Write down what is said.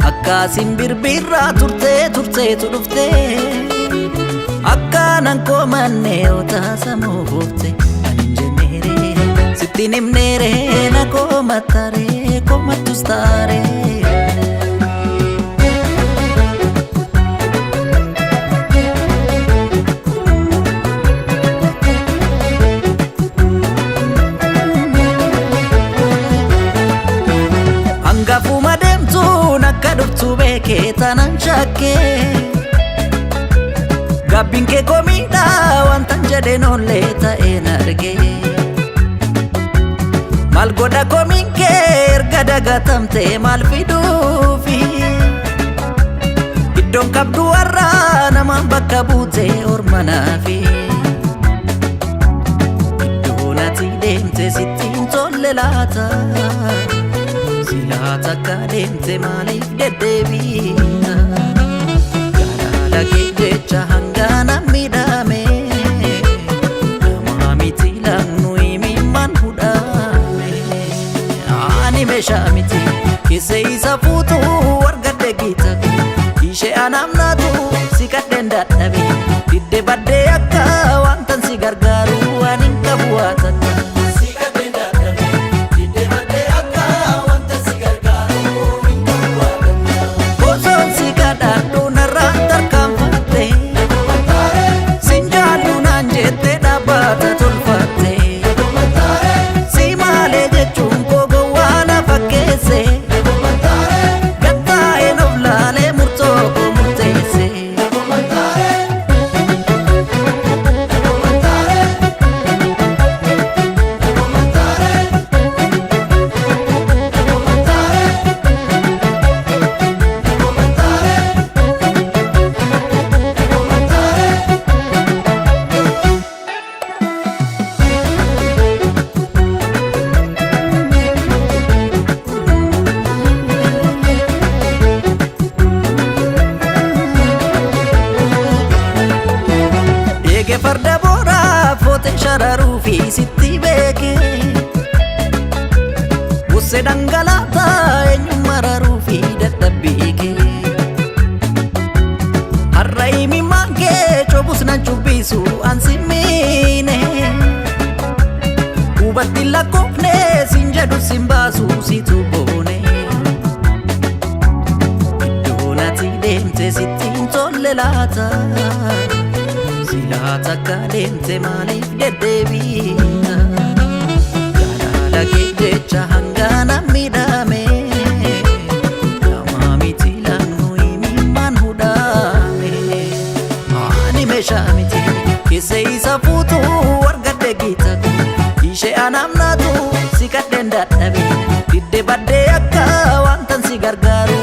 Akka simbirbiirraa turtee dhufte akka nan koomannee otaasamuu buufte anin jenneere sittiin himneere na koomattaare koomattus taare. Hangafuma deemtuun akka dhuftu beekee tanan shakkee gabbiin kee komiidhaa wantan jedheen ollee ta'een argee maal godha komiin kee erga dagatamtee maal fiduufi iddoon qabdu warraa namaan bakka buutee ormanaafi iddoon ati deemte sittiin tolle laata. Silaata akka deemte maaliif deddeebiita jaalala kee jecha hangana miidhame nama miti laannu himimmaan hudhame ani meeshaa miti keessa isa fuutu argadde giita ishee anamnaatu si kadheen dadhabe didde baddee akka wantan si gargaaru ani hin qabu waatakka. Farda boora foote shararuu fi sitti beeke busse dhangalaataa eenyu mararuu fi dadhabbii kee har'a himimmaan kee coobus nan cubbisu ansi miine hubatti lakkoofne sin jedhu sin baasu situ boone iddoon ati deemte sittiin tolle laata. Silaata akka deemte maaliif deddeebiita jaalala kee jecha hangana miidhame nama miti laannu himimmaan hudhame ani meeshaa miti keessa isa fuutu argadde giita ishee anamnaatu si kadheen dadhabe didde baddee akka wantan si gargaaru